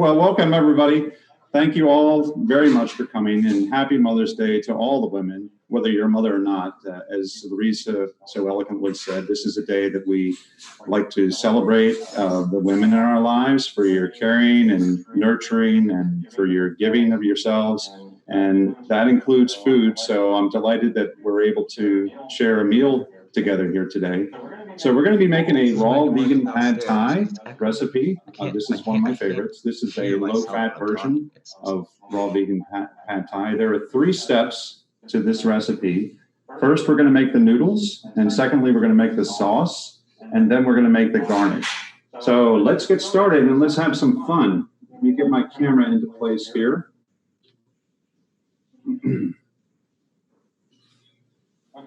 Well, welcome everybody. Thank you all very much for coming, and happy Mother's Day to all the women, whether you're a mother or not. As Larissa so eloquently said, this is a day that we like to celebrate the women in our lives for your caring and nurturing and for your giving of yourselves. And that includes food. So I'm delighted that we're able to share a meal together here today. So we're going to be making a raw vegan pad thai recipe. This is one of my favorites. This is a low-fat version of raw vegan pad thai. There are 3 steps to this recipe. First, we're going to make the noodles, and secondly, we're going to make the sauce, and then we're going to make the garnish. So let's get started and let's have some fun. Let me get my camera into place here.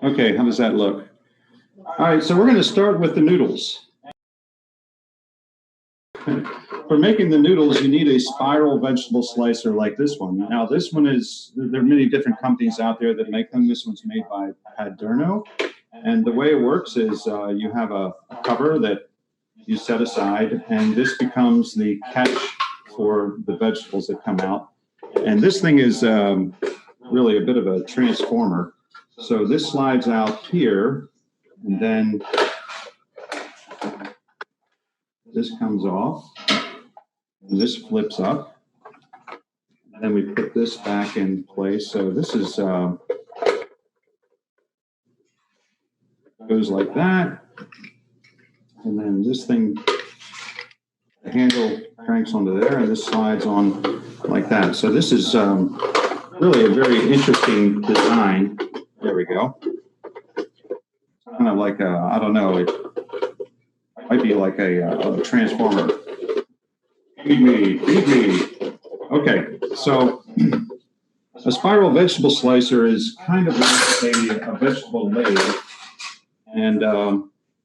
Okay, how does that look? All right, so we're going to start with the noodles. For making the noodles, you need a spiral vegetable slicer like this one. Now, this one is, there are many different companies out there that make them. This one's made by Paderno. And the way it works is you have a cover that you set aside, and this becomes the catch for the vegetables that come out. And this thing is really a bit of a transformer. So this slides out here, and then this comes off, and this flips up, and then we put this back in place. So this is goes like that, and then this thing, the handle cranks onto there, and this slides on like that. So this is really a very interesting design. There we go. Kind of like a, I don't know, it might be like a transformer. Feed me, feed me. Okay, so a spiral vegetable slicer is kind of like a vegetable lathe. And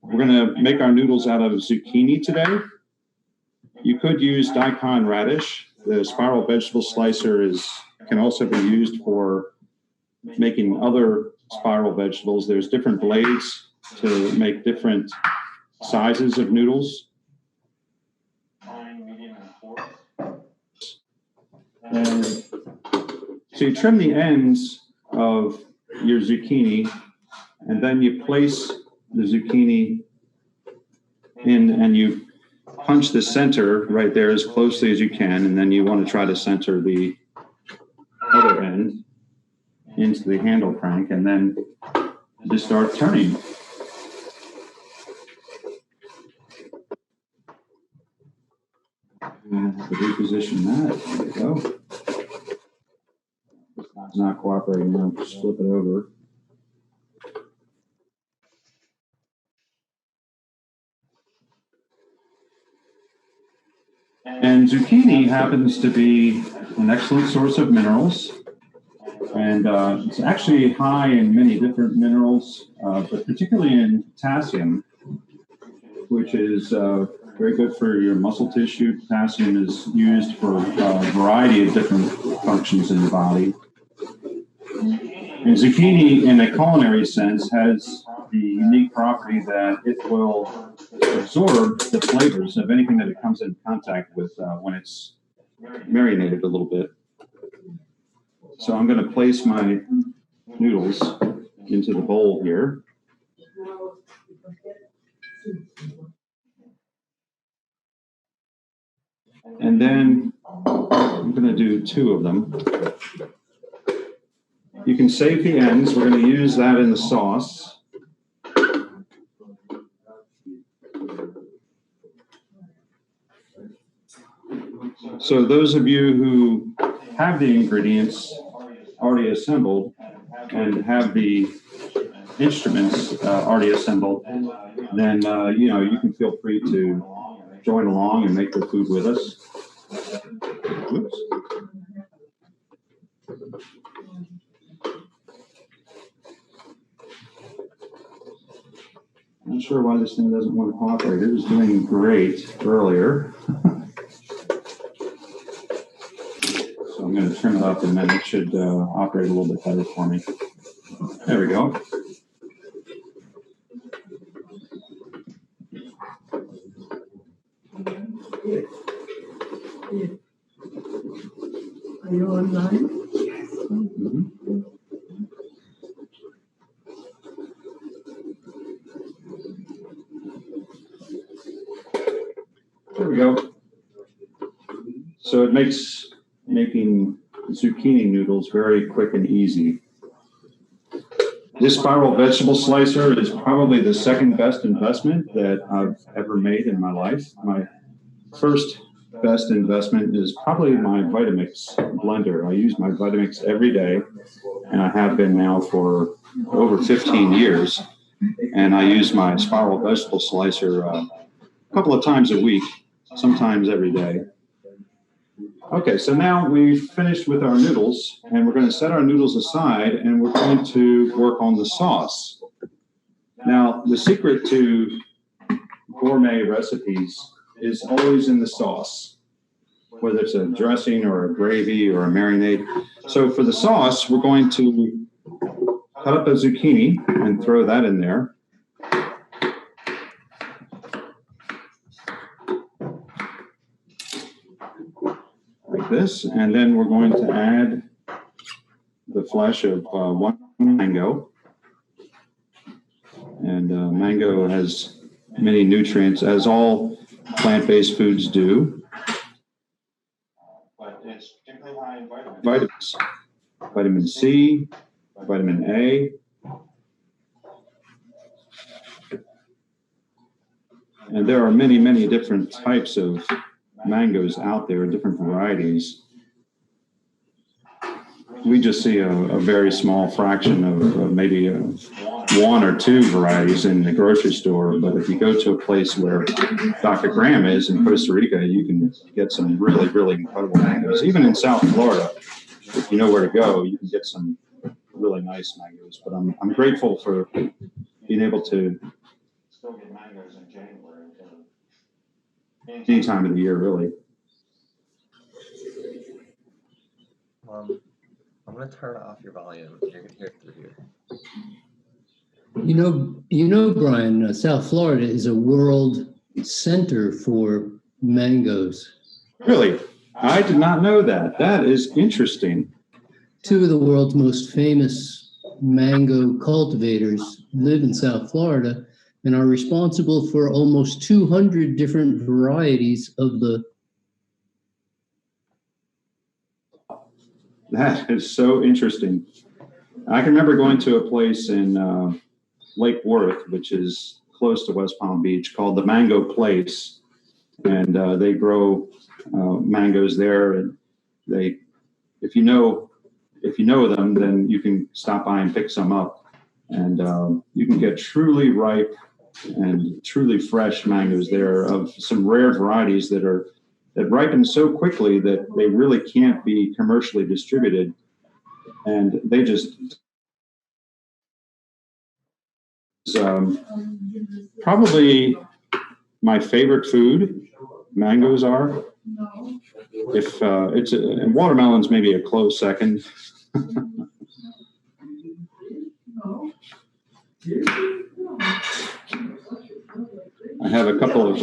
we're going to make our noodles out of zucchini today. You could use daikon radish. The spiral vegetable slicer can also be used for making other spiral vegetables. There's different blades to make different sizes of noodles. And so you trim the ends of your zucchini, and then you place the zucchini in, and you punch the center right there as closely as you can, and then you want to try to center the other end into the handle crank, and then just start turning. And to reposition that, there we go. It's not cooperating now, just flip it over. And zucchini happens to be an excellent source of minerals. And it's actually high in many different minerals, but particularly in potassium, which is very good for your muscle tissue. Potassium is used for a variety of different functions in the body. And zucchini, in a culinary sense, has the unique property that it will absorb the flavors of anything that it comes in contact with when it's marinated a little bit. So I'm going to place my noodles into the bowl here. And then I'm going to do 2 of them. You can save the ends. We're going to use that in the sauce. So those of you who have the ingredients already assembled and have the instruments already assembled, then you can feel free to join along and make the food with us. Oops. Not sure why this thing doesn't want to cooperate. It was doing great earlier. So I'm going to trim it up, and then it should operate a little bit better for me. There we go. Are you online? Mhm. There we go. So it makes making zucchini noodles very quick and easy. This spiral vegetable slicer is probably the second best investment that I've ever made in my life. My first best investment is probably my Vitamix blender. I use my Vitamix every day, and I have been now for over 15 years. And I use my spiral vegetable slicer a couple of times a week, sometimes every day. Okay, so now we've finished with our noodles, and we're going to set our noodles aside, and we're going to work on the sauce. Now, the secret to gourmet recipes is always in the sauce, whether it's a dressing or a gravy or a marinade. So for the sauce, we're going to cut up a zucchini and throw that in there. Like this, and then we're going to add the flesh of one mango. And mango has many nutrients, as all plant-based foods do. But it's particularly high in vitamins. Vitamin C, vitamin A. And there are many, many different types of mangoes out there, different varieties. We just see a very small fraction of maybe one or two varieties in the grocery store. But if you go to a place where Dr. Graham is in Costa Rica, you can get some really, really incredible mangoes. Even in South Florida, if you know where to go, you can get some really nice mangoes. But I'm grateful for being able to still get mangoes in January. Any time of the year, really. I'm going to turn off your volume. You're going to hear it through here. You know, Brian, South Florida is a world center for mangoes. Really? I did not know that. That is interesting. Two of the world's most famous mango cultivators live in South Florida and are responsible for almost 200 different varieties of the. That is so interesting. I can remember going to a place in Lake Worth, which is close to West Palm Beach, called the Mango Place, and they grow mangoes there. And they, if you know them, then you can stop by and pick some up, and you can get truly ripe and truly fresh mangoes there of some rare varieties that ripen so quickly that they really can't be commercially distributed, and they just probably my favorite food. Mangoes are. If and watermelons maybe a close second. I have a couple of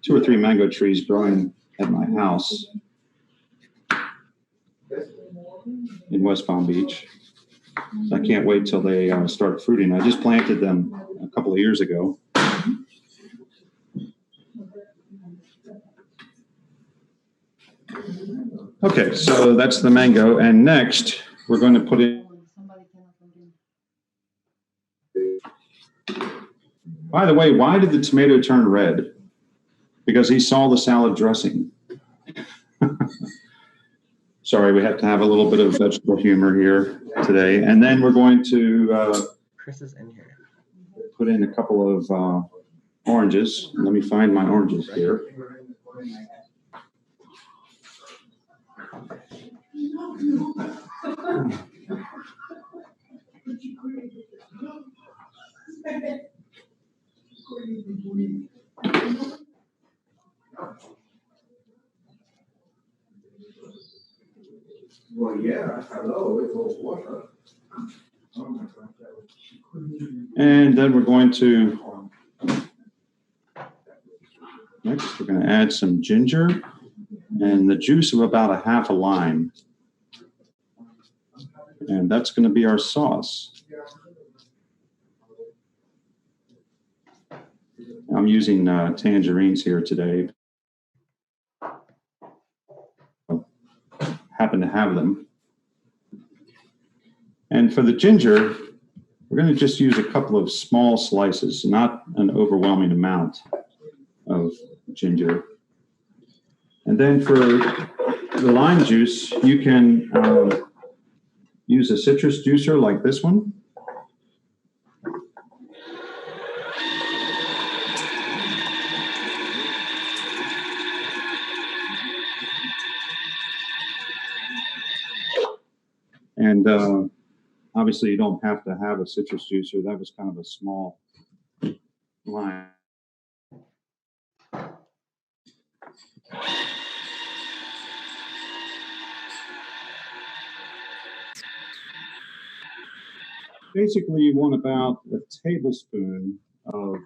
2 or 3 mango trees growing at my house in West Palm Beach. I can't wait till they start fruiting. I just planted them a couple of years ago. Okay, so that's the mango, and next we're going to put in. By the way, why did the tomato turn red? Because he saw the salad dressing. Sorry, we have to have a little bit of vegetable humor here today. And then we're going to Chris is in here. Put in a couple of oranges. Let me find my oranges here. Well, yeah, hello, it was water. And then we're going to, next we're going to add some ginger and the juice of about a half a lime. And that's going to be our sauce. I'm using tangerines here today. Happen to have them. And for the ginger, we're going to just use a couple of small slices, not an overwhelming amount of ginger. And then for the lime juice, you can use a citrus juicer like this one. And obviously, you don't have to have a citrus juicer. That was kind of a small lime. Basically, you want about a tablespoon of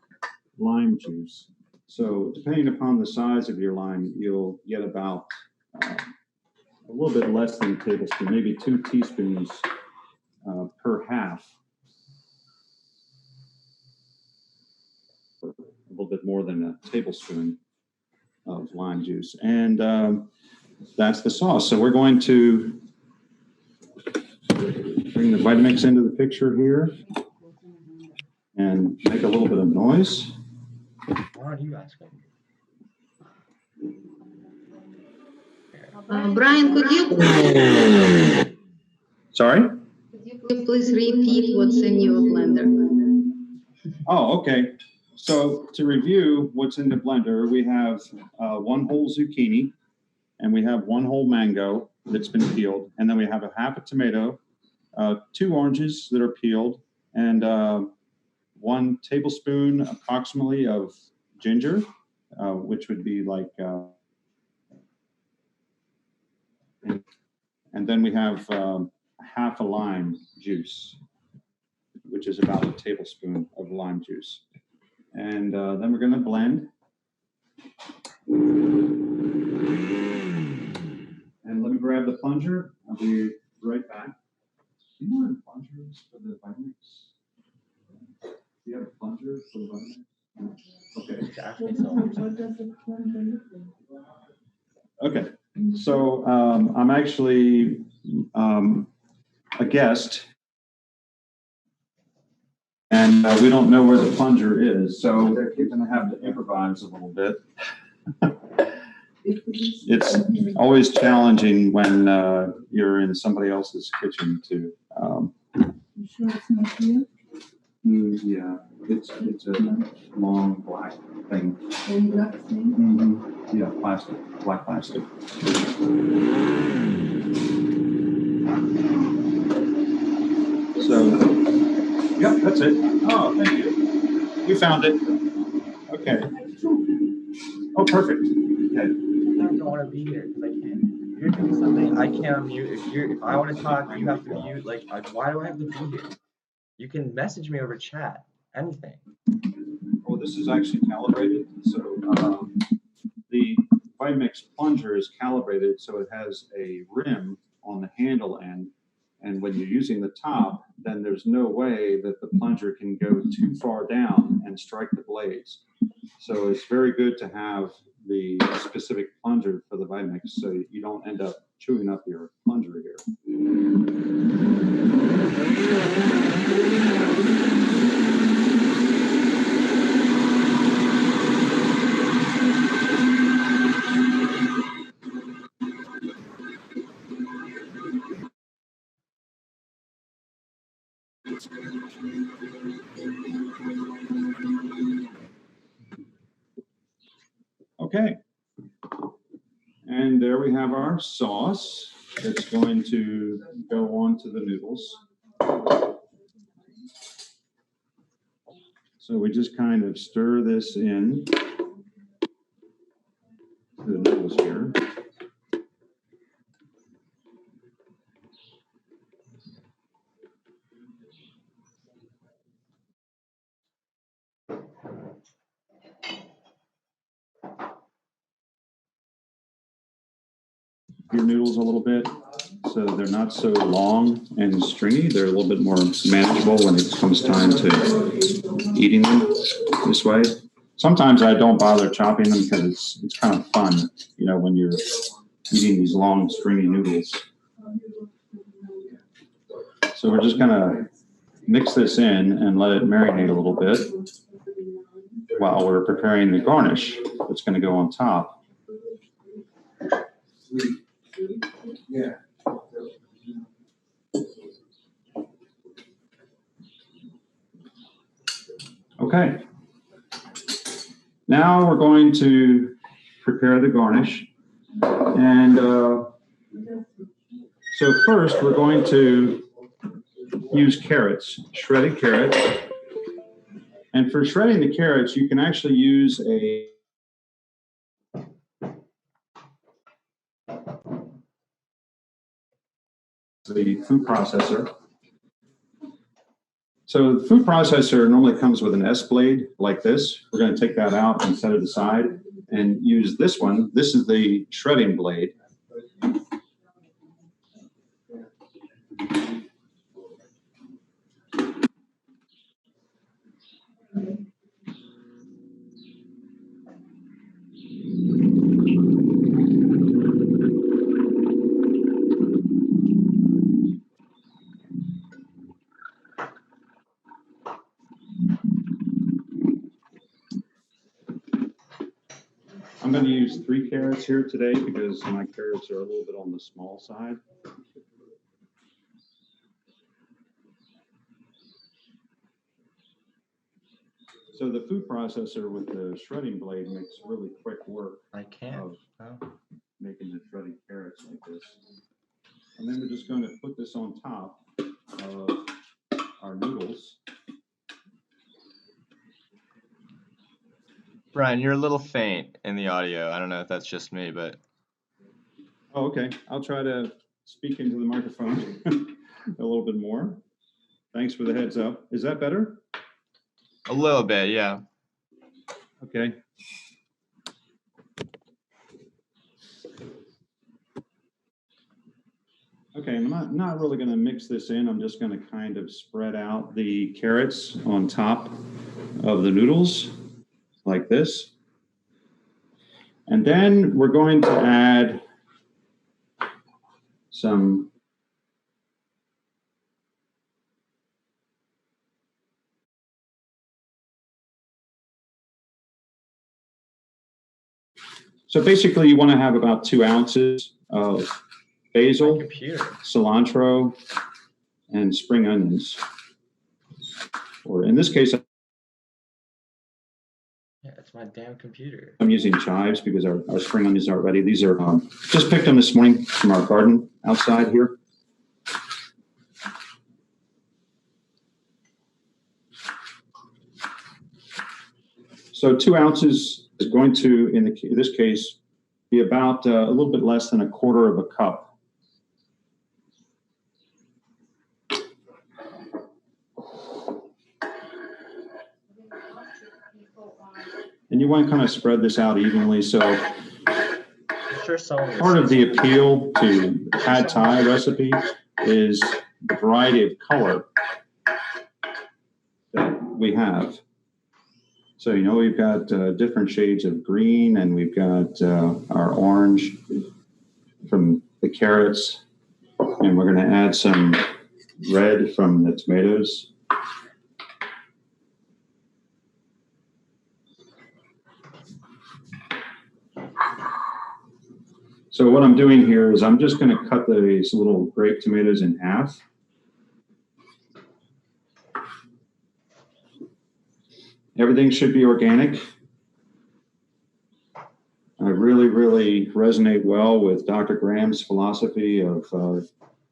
lime juice. So depending upon the size of your lime, you'll get about a little bit less than a tablespoon, maybe 2 teaspoons per half. A little bit more than a tablespoon of lime juice. And that's the sauce. So we're going to bring the Vitamix into the picture here and make a little bit of noise. Why aren't you asking? Brian, could you Sorry? please repeat what's in your blender? Oh, okay. So to review what's in the blender, we have 1 whole zucchini, and we have 1 whole mango that's been peeled, and then we have a half a tomato, 2 oranges that are peeled, and 1 tablespoon approximately of ginger, which would be like, and then we have half a lime juice, which is about a tablespoon of lime juice. And then we're going to blend. And let me grab the plunger. I'll be right back. Do you want plungers for the Vitamix? Do you have a plunger for the Vitamix? Okay. Ask me something. Okay. So I'm actually a guest, and we don't know where the plunger is, so we're going to have to improvise a little bit. It's always challenging when you're in somebody else's kitchen to. You sure it's not here? Yeah, it's a long black thing. Long black thing? Mm-hmm. Yeah, plastic, black plastic. So, yeah, that's it. Oh, thank you. You found it. Okay. Oh, perfect. Okay. I don't want to be here because I can't. If you're doing something, I can't mute. If I want to talk, you have to mute. Like, why do I have to be here? You can message me over chat. Anything. Well, this is actually calibrated. So the Vitamix plunger is calibrated so it has a rim on the handle end. And when you're using the top, then there's no way that the plunger can go too far down and strike the blades. So it's very good to have the specific plunger for the Vitamix so you don't end up chewing up your plunger here. Okay. And there we have our sauce that's going to go on to the noodles. So we just kind of stir this in to the noodles here. Your noodles a little bit. So they're not so long and stringy. They're a little bit more manageable when it comes time to eating them this way. Sometimes I don't bother chopping them because it's kind of fun, you know, when you're eating these long stringy noodles. So we're just gonna mix this in and let it marinate a little bit while we're preparing the garnish that's gonna go on top. Yeah. Okay. Now we're going to prepare the garnish. And so first we're going to use carrots, shredded carrots. And for shredding the carrots, you can actually use the food processor. So the food processor normally comes with an S blade like this. We're going to take that out and set it aside and use this one. This is the shredding blade. I'm going to use 3 carrots here today because my carrots are a little bit on the small side. So the food processor with the shredding blade makes really quick work I can't. of Oh. making the shredded carrots like this. And then we're just going to put this on top of our noodles. Brian, you're a little faint in the audio. I don't know if that's just me, but Oh, okay. I'll try to speak into the microphone a little bit more. Thanks for the heads up. Is that better? a little bit, yeah. Okay. Okay, I'm not really going to mix this in. I'm just going to kind of spread out the carrots on top of the noodles like this. And then we're going to add some So basically you want to have about 2 ounces of basil, cilantro, and spring onions. Or in this case, Yeah, it's my damn computer. I'm using chives because our spring onions aren't ready. These are just picked them this morning from our garden outside here. So 2 ounces is going to, in this case, be about a little bit less than 1/4 of a cup. And you want to kind of spread this out evenly. So part of the appeal to pad thai recipe is the variety of color that we have. So, you know, we've got different shades of green, and we've got our orange from the carrots, and we're going to add some red from the tomatoes. So what I'm doing here is I'm just going to cut these little grape tomatoes in half. Everything should be organic. I really, really resonate well with Dr. Graham's philosophy of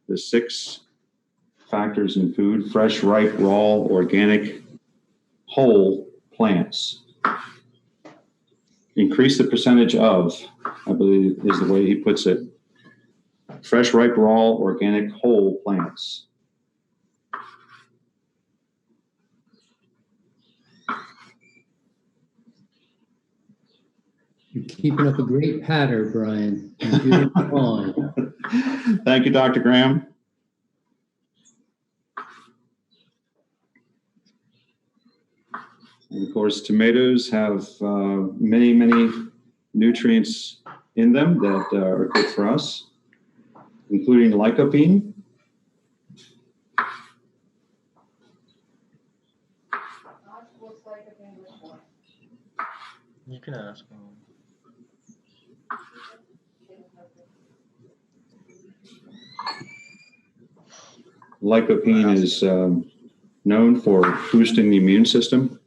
the 6 factors in food: fresh, ripe, raw, organic, whole plants. Increase the percentage of, I believe is the way he puts it. Fresh, ripe, raw, organic, whole plants. You're keeping up a great pattern, Brian. You're doing fine. Thank you, Dr. Graham. And of course, tomatoes have many, many nutrients in them that are good for us, including lycopene. You can ask him. Lycopene is known for boosting the immune system.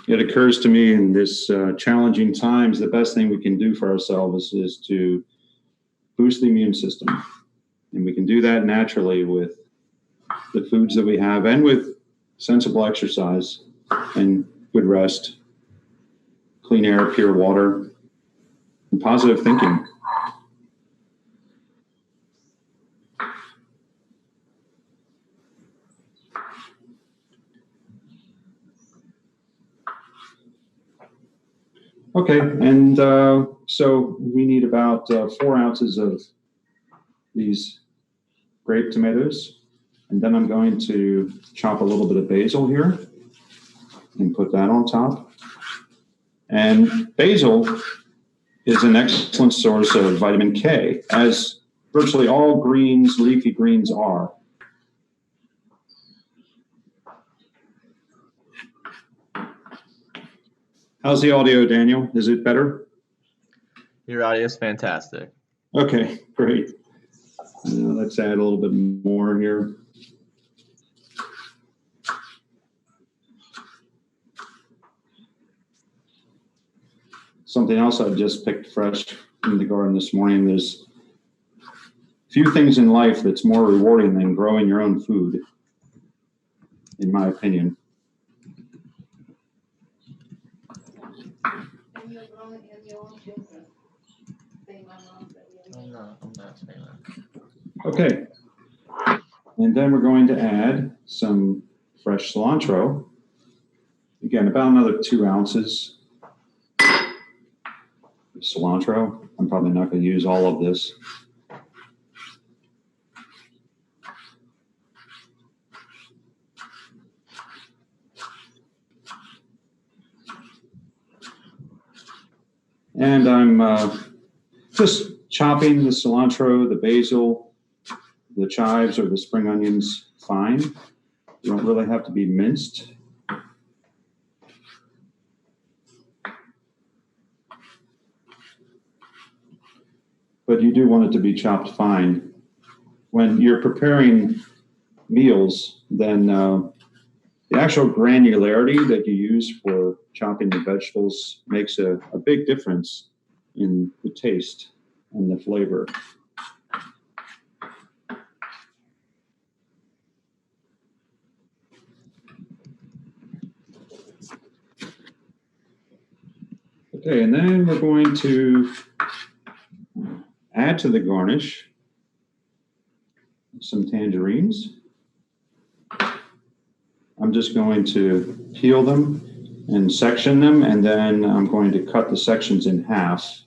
It occurs to me in this challenging times, the best thing we can do for ourselves is to boost the immune system. And we can do that naturally with the foods that we have and with sensible exercise and good rest, clean air, pure water, and positive thinking. Okay, and so we need about 4 ounces of these grape tomatoes. And then I'm going to chop a little bit of basil here and put that on top. And basil is an excellent source of vitamin K, as virtually all greens, leafy greens are. How's the audio, Daniel? Is it better? Your audio is fantastic. Okay, great. Let's add a little bit more here. Something else I just picked fresh in the garden this morning. There's few things in life that's more rewarding than growing your own food, in my opinion. I'm not saying that. Okay. And then we're going to add some fresh cilantro. Again, about another 2 ounces of cilantro. I'm probably not going to use all of this. And I'm just chopping the cilantro, the basil, the chives, or the spring onions fine. You don't really have to be minced. But you do want it to be chopped fine. When you're preparing meals, then the actual granularity that you use for chopping the vegetables makes a big difference in the taste and the flavor. Okay, and then we're going to add to the garnish some tangerines. I'm just going to peel them and section them, and then I'm going to cut the sections in half.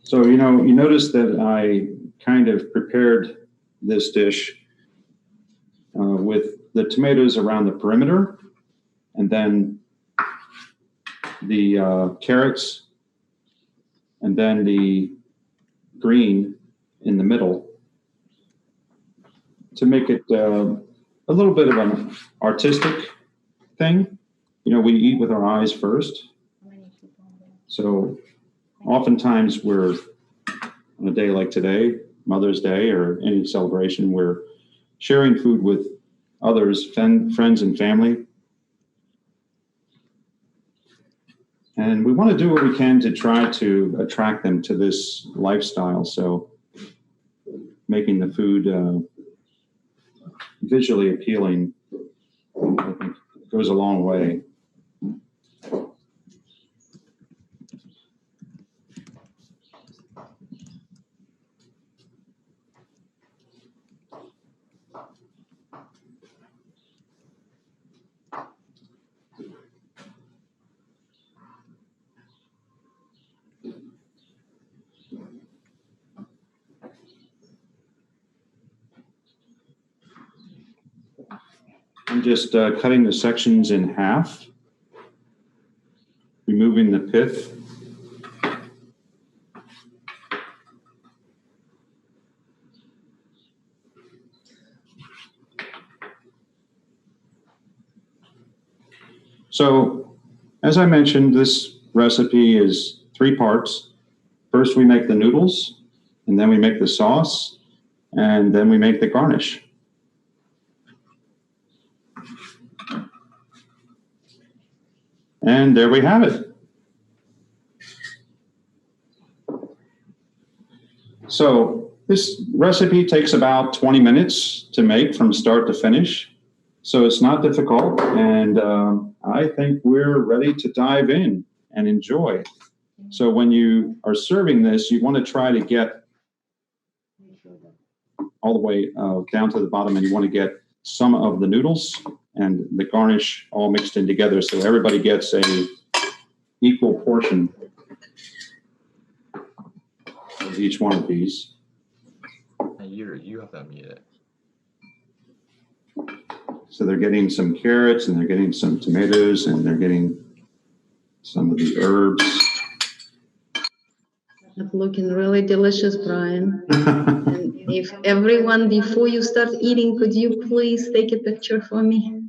So, you notice that I kind of prepared this dish with the tomatoes around the perimeter, and then the carrots, and then the green in the middle to make it a little bit of an artistic thing. We eat with our eyes first. So oftentimes we're, on a day like today, Mother's Day, or any celebration, we're sharing food with others, friends and family. And we want to do what we can to try to attract them to this lifestyle. So making the food visually appealing, I think, goes a long way. I'm just cutting the sections in half, removing the pith. So, as I mentioned, this recipe is 3 parts. First, we make the noodles, and then we make the sauce, and then we make the garnish. And there we have it. So this recipe takes about 20 minutes to make from start to finish. So it's not difficult, and I think we're ready to dive in and enjoy. So when you are serving this, you want to try to get all the way down to the bottom, and you want to get some of the noodles and the garnish all mixed in together, so everybody gets a equal portion of each one of these. You have to unmute it. So they're getting some carrots, and they're getting some tomatoes, and they're getting some of the herbs. It's looking really delicious, Brian. And if everyone, before you start eating, could you please take a picture for me?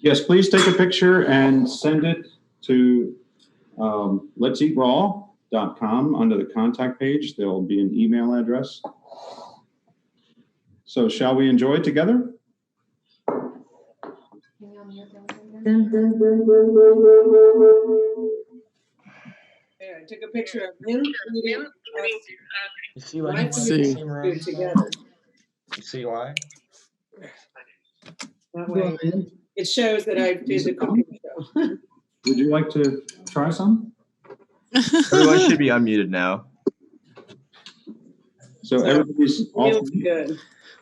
Yes, please take a picture and send it to let'seatraw.com under the contact page. There will be an email address. So shall we enjoy it together? There, I took a picture of him eating us You see why right he wanted the See. same room? food together. You see why? That way, it shows that I did the cooking show. Would you like to try some? Everyone should be unmuted now. So everybody's It off. was good.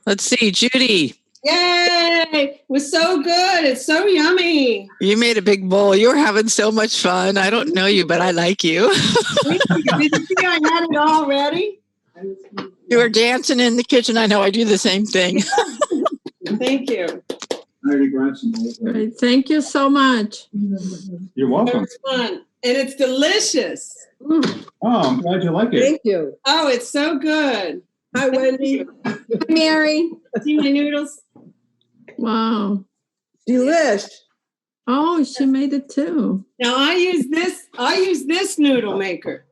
Let's see, Judy, Yay! It was so good. It's so yummy. you made a big bowl. You're having so much fun. I don't know you, but I like you. Thank you. Did you see I had it all ready? You were dancing in the kitchen. I know I do the same thing. Thank you. I already grabbed some. Great, thank you so much. You're It welcome. was fun. And it's delicious. Mm. Oh, I'm glad you like it. Thank you. Oh, it's so good. Hi, Wendy. Mary. See my noodles? Wow. Delish. Oh, she made it too. Now I use this noodle maker.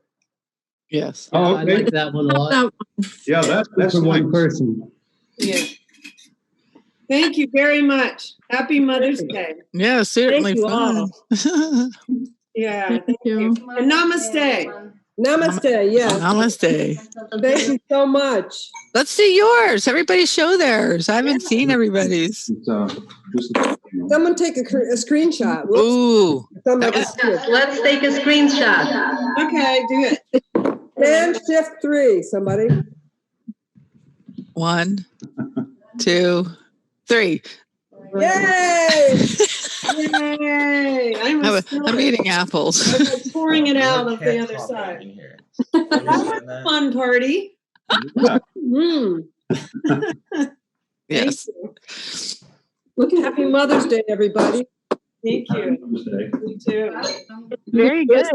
Yes. Oh, I okay. like that one a lot. That- Yeah, that's For one nice. person. Yeah. Thank you very much. Happy Mother's Day. Yeah, certainly Thank you fun. Yeah. Thank you. And namaste. Namaste. Yes. Namaste. Thank you so much. Let's see yours. Everybody show theirs. I haven't seen everybody's. It's, this is, Someone take a screenshot. Whoops. Ooh. Somebody- Yes, let's take a screenshot. Okay, do it. Command Shift 3. Somebody. 1, 2, 3. Yay! Yay! I'm eating apples. I'm pouring it out of the Can't other talk side. in here. That was a fun party. Mm. Yes. Happy Mother's Day, everybody. Thank you. You too. Very good.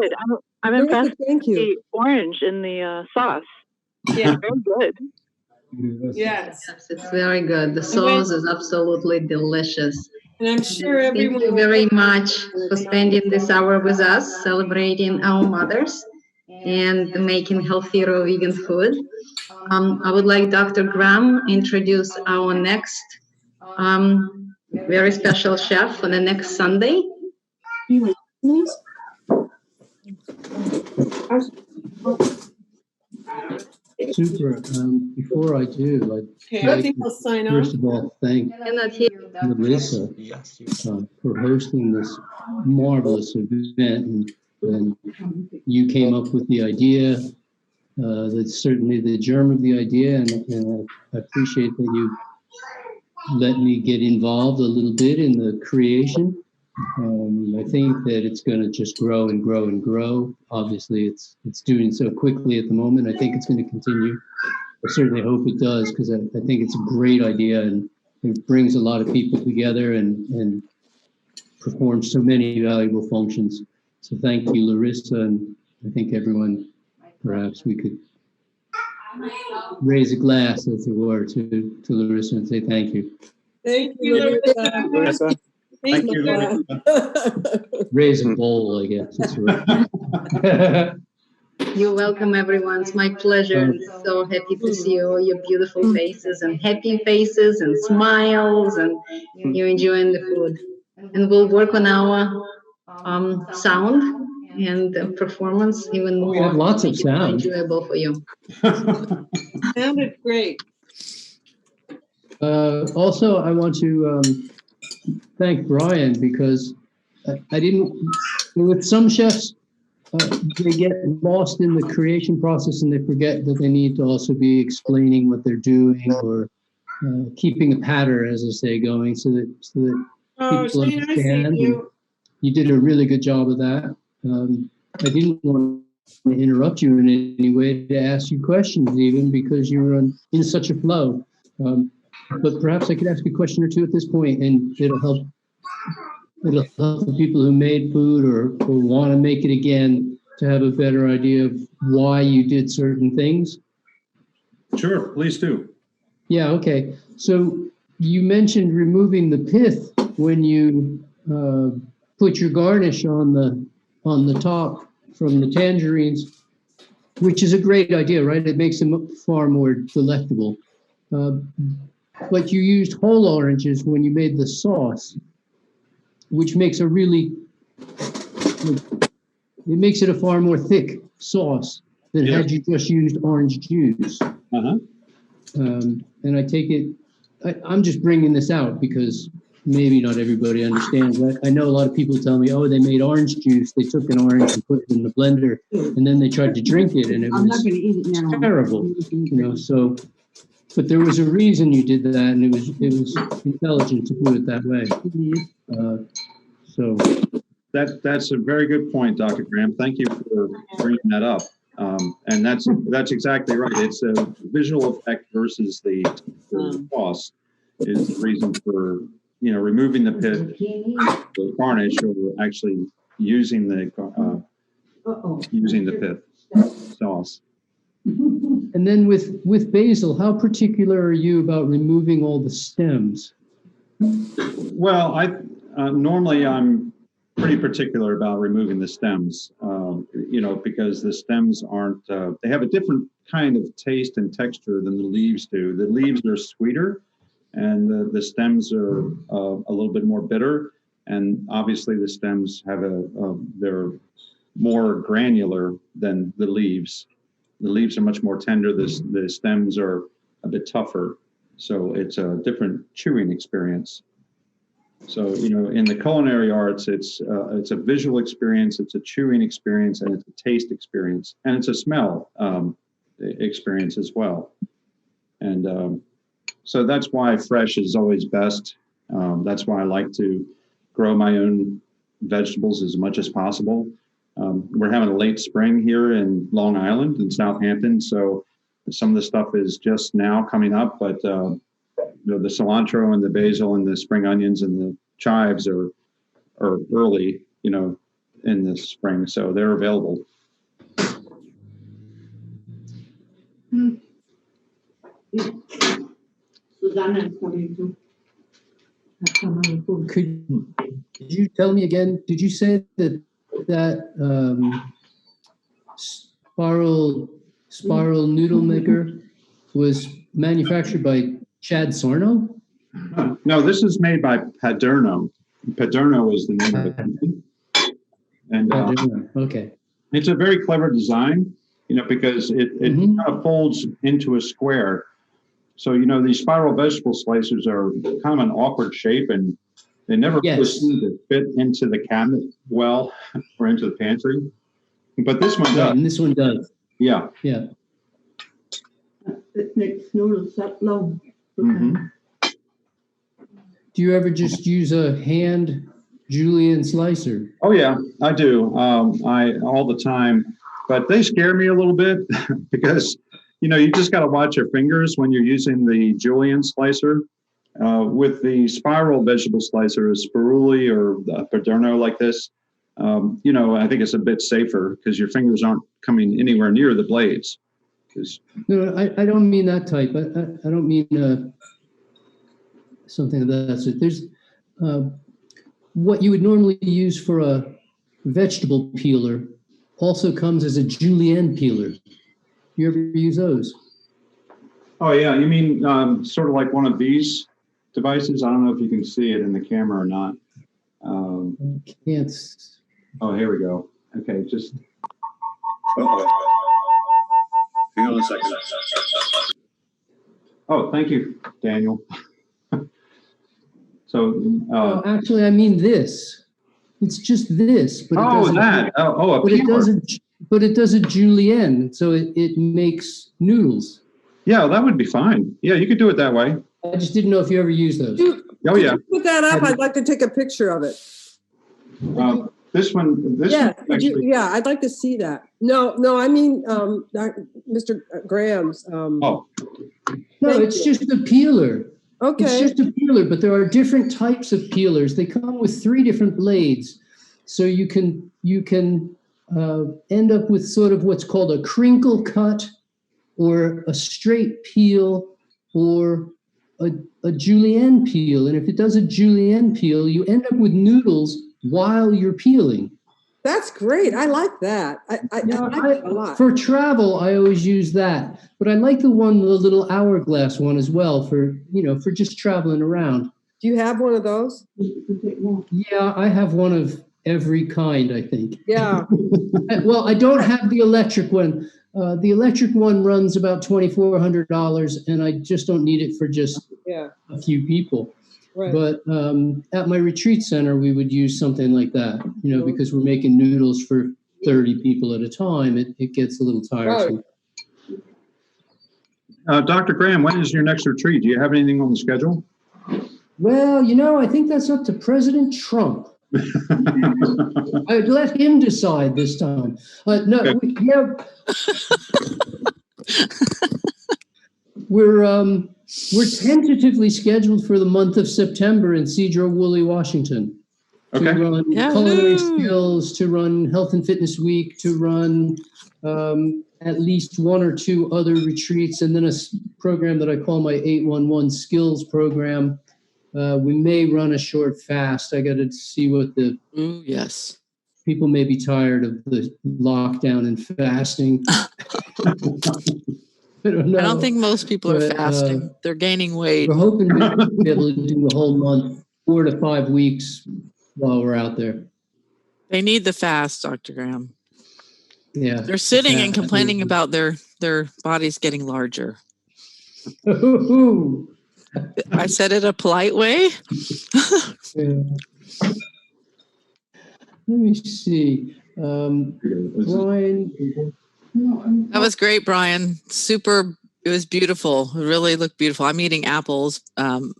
I'm impressed Terrific, thank with you. the orange in the sauce. Yeah. Very good. Yes. Yes, it's very good. The sauce is absolutely delicious. And I'm sure Thank everyone. you very much for spending this hour with us, celebrating our mothers and making healthy raw vegan food. I would like Dr. Graham introduce our next very special chef for the next Sunday. Super. Before I do, Okay, I'd I like think to I'll sign first off. of all thank Cannot hear you, Dr. Larissa Yes, you. for hosting this marvelous event. And you came up with the idea. That's certainly the germ of the idea, and I appreciate that you let me get involved a little bit in the creation. I think that it's going to just grow and grow and grow. Obviously, it's doing so quickly at the moment. I think it's going to continue. I certainly hope it does, because I think it's a great idea, and it brings a lot of people together and performs so many valuable functions. So thank you, Larissa, and I think everyone, perhaps we could raise a glass, as it were, to Larissa and say thank you. Thank you, Larissa. Larissa, Thanks, thank you, Martha. Larissa. Raise a bowl, I guess. That's right. You're welcome, everyone. It's my pleasure. I'm so happy to see all your beautiful faces and happy faces and smiles, and you're enjoying the food. And we'll work on our sound and performance even more. We have lots to of make it more sound. enjoyable for you. Sounded great. Also, I want to thank Brian, because I didn't, with some chefs, they get lost in the creation process and they forget that they need to also be explaining what they're doing, or keeping a pattern, as I say, going, so that Oh, people Shane, I see understand. you. You did a really good job of that. I didn't want to interrupt you in any way to ask you questions, even because you were in such a flow. But perhaps I could ask a question or two at this point, and it'll help the people who made food or want to make it again to have a better idea of why you did certain things. Sure, please do. Yeah, okay. So you mentioned removing the pith when you put your garnish on the top from the tangerines, which is a great idea, right? It makes them far more delectable. But you used whole oranges when you made the sauce, which makes it makes it a far more thick sauce than had you just used orange juice. And I take it, I'm just bringing this out because maybe not everybody understands that. I know a lot of people tell me, oh, they made orange juice. They took an orange and put it in the blender, and then they tried to drink it, and it was terrible. So, but there was a reason you did that, and it was intelligent to do it that way. So that's a very good point, Dr. Graham. Thank you for bringing that up. And that's exactly right. It's a visual effect versus the sauce is the reason for removing the pith, the garnish, or actually using the pith sauce. And then with basil, how particular are you about removing all the stems? Well, normally I'm pretty particular about removing the stems, because the stems aren't, they have a different kind of taste and texture than the leaves do. The leaves are sweeter, and the stems are a little bit more bitter. And obviously the stems have they're more granular than the leaves. The leaves are much more tender. The stems are a bit tougher. So it's a different chewing experience. So, in the culinary arts, it's a visual experience, it's a chewing experience, and it's a taste experience, and it's a smell experience as well. And so that's why fresh is always best. That's why I like to grow my own vegetables as much as possible. We're having a late spring here in Long Island in Southampton, so some of the stuff is just now coming up, but the cilantro and the basil and the spring onions and the chives are early, in the spring, so they're available. Could you tell me again, did you say that spiral noodle maker was manufactured by Chad Sarno? No, this is made by Paderno. Paderno is the name of the company. And Okay. it's a very clever design. because it Mhm. kind of folds into a square. So, these spiral vegetable slicers are kind of an awkward shape, and they never really Yes. seem to fit into the cabinet well or into the pantry. But this one Right, does. and this one does. Yeah. Yeah. It makes noodles that long. Mhm. Do you ever just use a hand julienne slicer? Oh yeah, I do. I all the time, but they scare me a little bit because you just got to watch your fingers when you're using the julienne slicer. With the spiral vegetable slicer, a spiruli or a paderno like this, I think it's a bit safer because your fingers aren't coming anywhere near the blades. No, I don't mean that type. I don't mean something of that sort. There's what you would normally use for a vegetable peeler also comes as a julienne peeler. You ever use those? Oh yeah, you mean sort of like one of these devices? I don't know if you can see it in the camera or not. Can't. Oh, here we go. Okay, just. Hang on a second. Oh, thank you, Daniel. So. Oh, actually, I mean this. It's just this, but it doesn't. That. A but it peeler. doesn't. But it does a julienne, so it makes noodles. Yeah, that would be fine. Yeah, you could do it that way. I just didn't know if you ever use those. Oh yeah. Put that up. I'd like to take a picture of it. This one. Yeah, actually, I'd like to see that. No, I mean, Mr. Graham's. No, it's just a peeler. Okay. It's just a peeler, but there are different types of peelers. They come with 3 different blades, so you can end up with sort of what's called a crinkle cut, or a straight peel, or a julienne peel. And if it does a julienne peel, you end up with noodles while you're peeling. That's great. I like that. I like it a lot. For travel, I always use that, but I like the little hourglass one as well for just traveling around. Do you have one of those? Yeah, I have one of every kind, I think. Yeah. Well, I don't have the electric one. The electric one runs about $2,400, and I just don't need it for just a few people. Right. But at my retreat center, we would use something like that, because we're making noodles for 30 people at a time. It gets a little tiresome. Right. Dr. Graham, when is your next retreat? Do you have anything on the schedule? Well, I think that's up to President Trump. I'd let him decide this time. No, okay. We're tentatively scheduled for the month of September in Sedro-Woolley, Washington. Okay. To run culinary skills, to run Health and Fitness Week, to run at least 1 or 2 other retreats, and then a program that I call my 811 skills program. We may run a short fast. I got to see what the people may be tired of the lockdown and fasting. I don't know. I don't think most people are fasting. They're gaining weight. We're hoping to be able to do a whole month, 4 to 5 weeks while we're out there. They need the fast, Dr. Graham. Yeah. They're sitting and complaining about their bodies getting larger. Ooh. I said it a polite way. Yeah. Let me see. Brian. That was great, Brian. Super. It was beautiful. It really looked beautiful. I'm eating apples,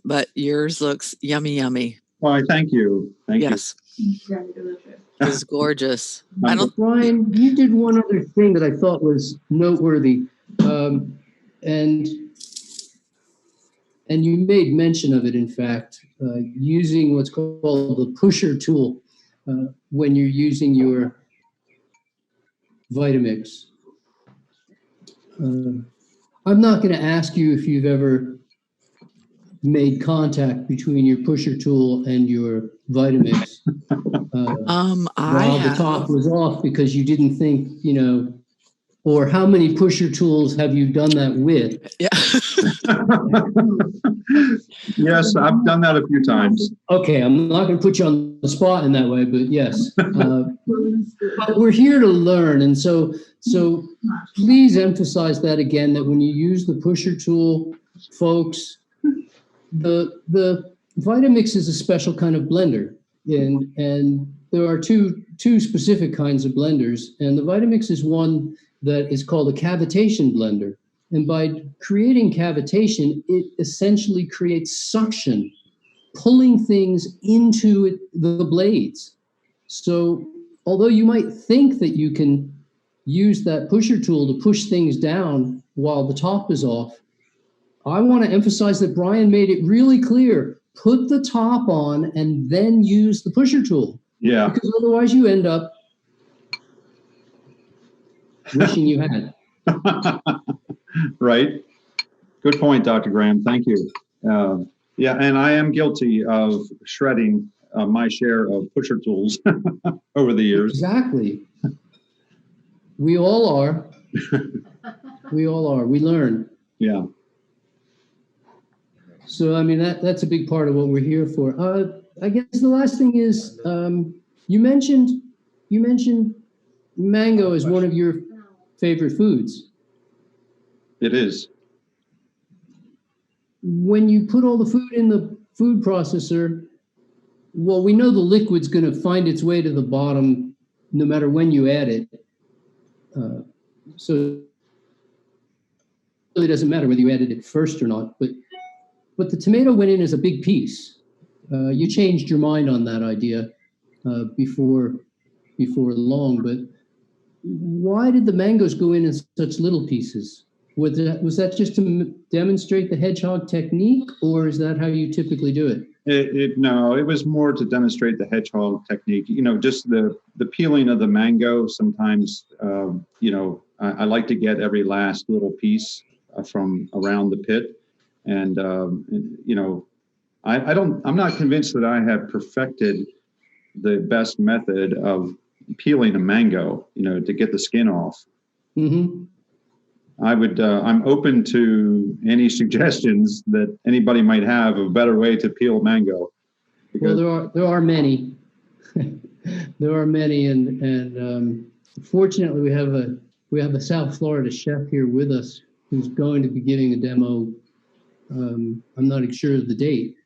but yours looks yummy, yummy. Why, thank you. Thank you. Yes. It's gorgeous. Brian, you did one other thing that I thought was noteworthy. And you made mention of it, in fact, using what's called the pusher tool when you're using your Vitamix. I'm not going to ask you if you've ever made contact between your pusher tool and your Vitamix. While the top was off because you didn't think, or how many pusher tools have you done that with? Yeah. Yes, I've done that a few times. Okay, I'm not going to put you on the spot in that way, but yes. But we're here to learn, and so please emphasize that again, that when you use the pusher tool, folks, the Vitamix is a special kind of blender, and there are two specific kinds of blenders, and the Vitamix is one that is called a cavitation blender. And by creating cavitation, it essentially creates suction, pulling things into the blades. So although you might think that you can use that pusher tool to push things down while the top is off, I want to emphasize that Brian made it really clear. Put the top on and then use the pusher tool. Yeah. Because otherwise you end up wishing you had. Right. Good point, Dr. Graham. Thank you. Yeah, and I am guilty of shredding my share of pusher tools over the years. Exactly. We all are. We all are. We learn. Yeah. So, I mean, that's a big part of what we're here for. I guess the last thing is, you mentioned mango as one of your favorite foods. It is. When you put all the food in the food processor, well, we know the liquid's going to find its way to the bottom no matter when you add it. So it really doesn't matter whether you added it first or not, but the tomato went in as a big piece. You changed your mind on that idea before long, but why did the mangoes go in such little pieces? Was that just to demonstrate the hedgehog technique, or is that how you typically do it? No, it was more to demonstrate the hedgehog technique. You know, just the peeling of the mango. Sometimes, you know, I like to get every last little piece from around the pit, and you know, I'm not convinced that I have perfected the best method of peeling a mango. You know, to get the skin off. Mm-hmm. I'm open to any suggestions that anybody might have of a better way to peel mango. Well, there are many. There are many, and fortunately we have a South Florida chef here with us who's going to be giving a demo. I'm not sure of the date,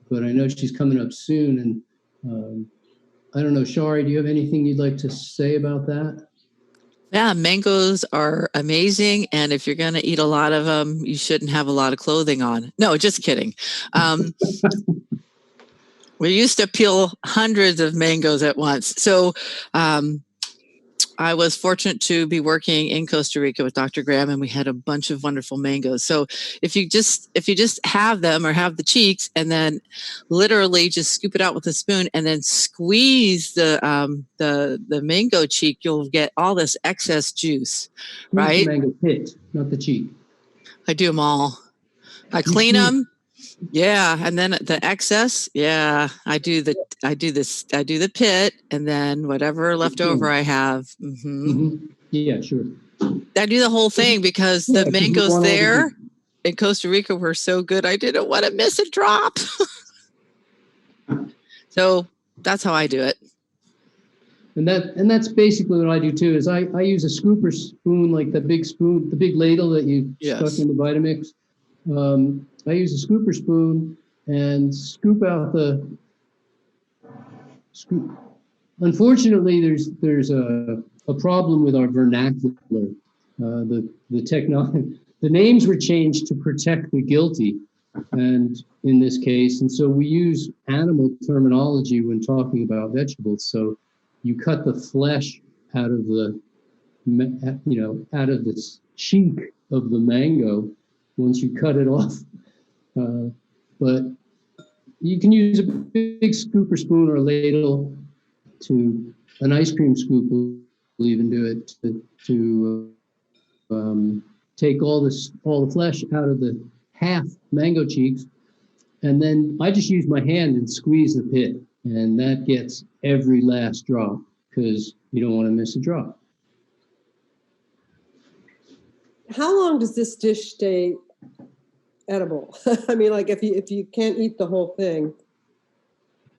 but I know she's coming up soon. And I don't know, Shari, do you have anything you'd like to say about that? Yeah, mangoes are amazing. And if you're going to eat a lot of them, you shouldn't have a lot of clothing on. No, just kidding. We used to peel hundreds of mangoes at once. So I was fortunate to be working in Costa Rica with Dr. Graham, and we had a bunch of wonderful mangoes. So if you just have them or have the cheeks, and then literally just scoop it out with a spoon, and then squeeze the mango cheek, you'll get all this excess juice, right? The mango pit, not the cheek. I do them all. I clean them. Yeah, and then the excess, yeah, I do the pit, and then whatever left over I have. Mm-hmm. Mm-hmm. Yeah, sure. I do the whole thing because the mangoes there in Costa Rica were so good. I didn't want to miss a drop. So that's how I do it. And that's basically what I do too. Is I use a scooper spoon, like the big spoon, the big ladle that you stuck in the Vitamix. I use a scooper spoon and scoop out the scoop. Unfortunately, there's a problem with our vernacular. The names were changed to protect the guilty, and in this case, and so we use animal terminology when talking about vegetables. So you cut the flesh out of the, out of the cheek of the mango once you cut it off. But you can use a big scooper spoon or a ladle to an ice cream scoop will even do it to take all the flesh out of the half mango cheeks, and then I just use my hand and squeeze the pit, and that gets every last drop because you don't want to miss a drop. how long does this dish stay edible? I mean, like if you can't eat the whole thing.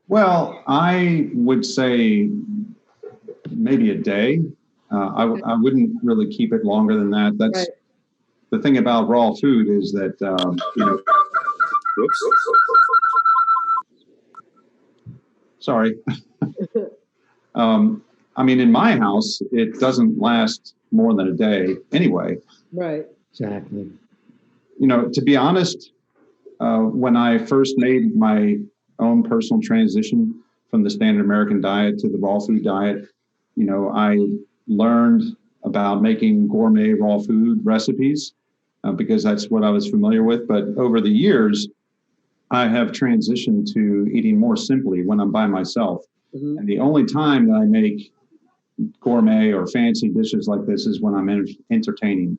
Well, I would say maybe a day. I wouldn't really keep it longer than that. That's Right. the thing about raw food is that, whoops. Sorry. I mean, in my house, it doesn't last more than a day anyway. Right. Exactly. To be honest, when I first made my own personal transition from the standard American diet to the raw food diet, I learned about making gourmet raw food recipes because that's what I was familiar with. But over the years, I have transitioned to eating more simply when I'm by myself. Mm-hmm. And the only time that I make gourmet or fancy dishes like this is when I'm entertaining.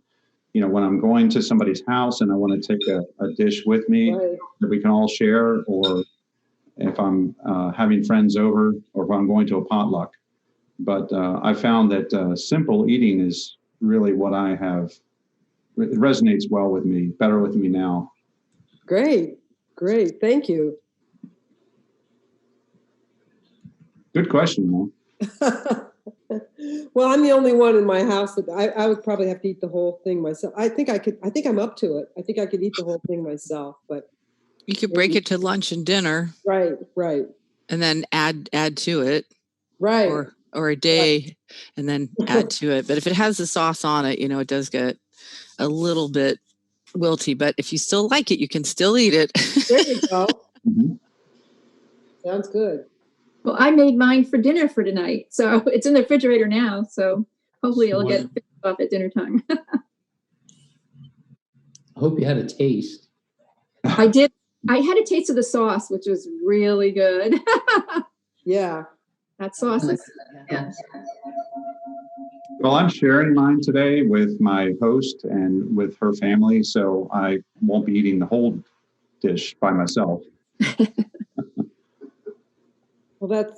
When I'm going to somebody's house and I want to take a dish with me Right. that we can all share, or if I'm having friends over, or if I'm going to a potluck. But I found that simple eating is really what I have. It resonates well with me, better with me now. Great. Thank you. Good question, man. Well, I'm the only one in my house that I would probably have to eat the whole thing myself. I think I'm up to it. I think I could eat the whole thing myself, but You could break it to lunch and dinner. Right. And then add to it. Right. Or a day and then add to it. But if it has the sauce on it, it does get a little bit wilty. But if you still like it, you can still eat it. There you go. Mm-hmm. Sounds good. Well, I made mine for dinner for tonight, so it's in the refrigerator now. So hopefully it'll get finished off at dinner time. I hope you had a taste. I did. I had a taste of the sauce, which was really good. Yeah. That sauce is. Well, I'm sharing mine today with my host and with her family, so I won't be eating the whole dish by myself. Well,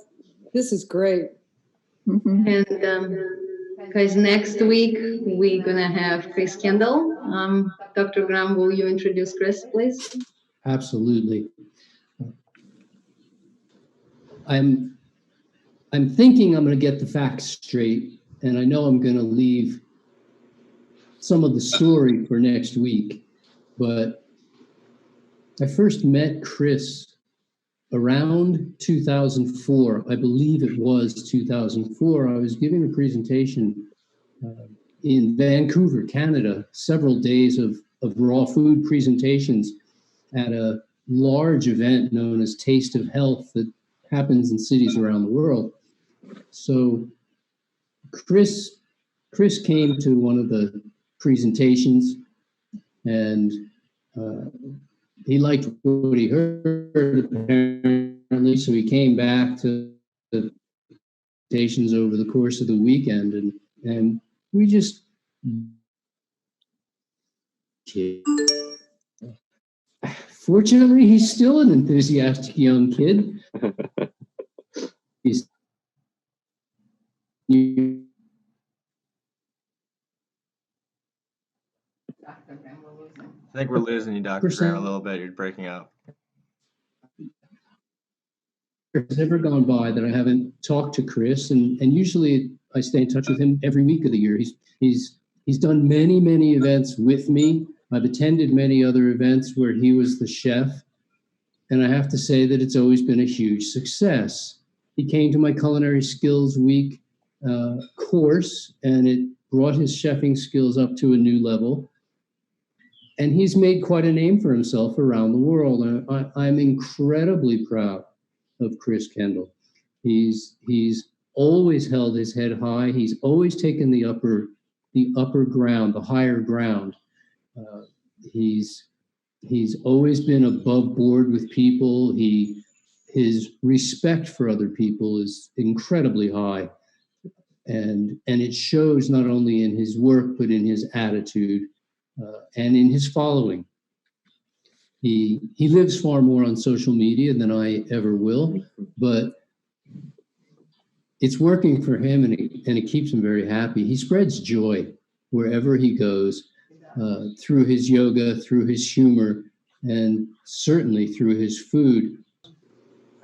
this is great. Mm-hmm. And guys, next week we're gonna have Chris Kendall. Dr. Graham, will you introduce Chris, please? Absolutely. I'm thinking I'm going to get the facts straight, and I know I'm going to leave some of the story for next week, but I first met Chris around 2004. I believe it was 2004. I was giving a presentation in Vancouver, Canada, several days of raw food presentations at a large event known as Taste of Health that happens in cities around the world. So Chris came to one of the presentations, and he liked what he heard apparently, so he came back to the presentations over the course of the weekend, and we just fortunately he's still an enthusiastic young kid. He's I think we're losing you, Dr. Graham, a little bit. You're breaking up. Has ever gone by that I haven't talked to Chris, and usually I stay in touch with him every week of the year. He's done many events with me. I've attended many other events where he was the chef, and I have to say that it's always been a huge success. He came to my Culinary Skills Week course, and it brought his chefing skills up to a new level. And he's made quite a name for himself around the world. I'm incredibly proud of Chris Kendall. He's always held his head high. He's always taken the upper ground, the higher ground. He's always been above board with people. His respect for other people is incredibly high, and it shows not only in his work but in his attitude and in his following. He lives far more on social media than I ever will, but it's working for him, and it keeps him very happy. He spreads joy wherever he goes. through his yoga, through his humor, and certainly through his food.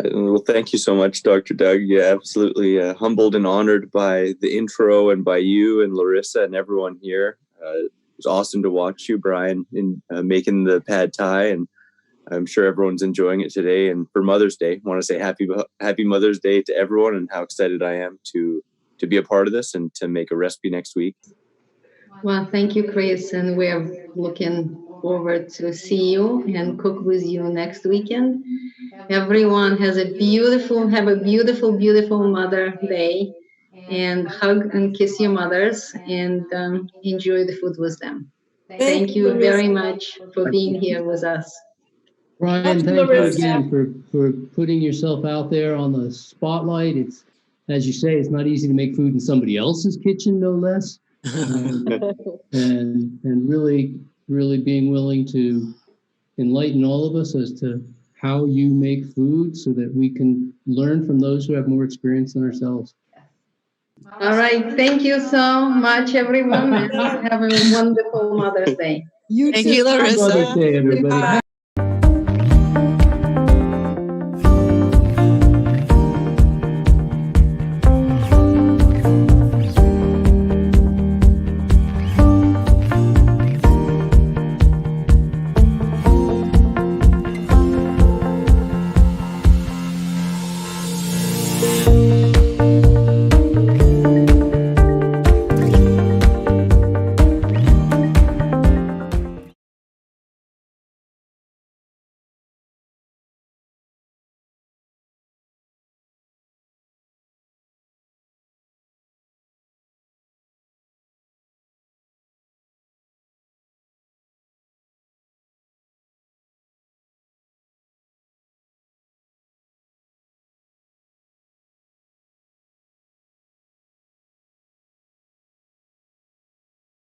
Well, thank you so much, Dr. Doug. Yeah, absolutely humbled and honored by the intro and by you and Larissa and everyone here. It was awesome to watch you, Brian, in making the pad thai, and I'm sure everyone's enjoying it today. And for Mother's Day, I want to say happy Mother's Day to everyone, and how excited I am to be a part of this and to make a recipe next week. Well, thank you, Chris, and we're looking forward to see you and cook with you next weekend. Everyone have a beautiful Mother Day, and hug and kiss your mothers, and enjoy the food with them. Thank you very much for being here with us. Brian, thank you again for putting yourself out there on the spotlight. It's, as you say, it's not easy to make food in somebody else's kitchen, no less. And really being willing to enlighten all of us as to how you make food so that we can learn from those who have more experience than ourselves. All right. Thank you so much, everyone, and have a wonderful Mother's Day. Thank you, Larissa. Happy Mother's Day, everybody.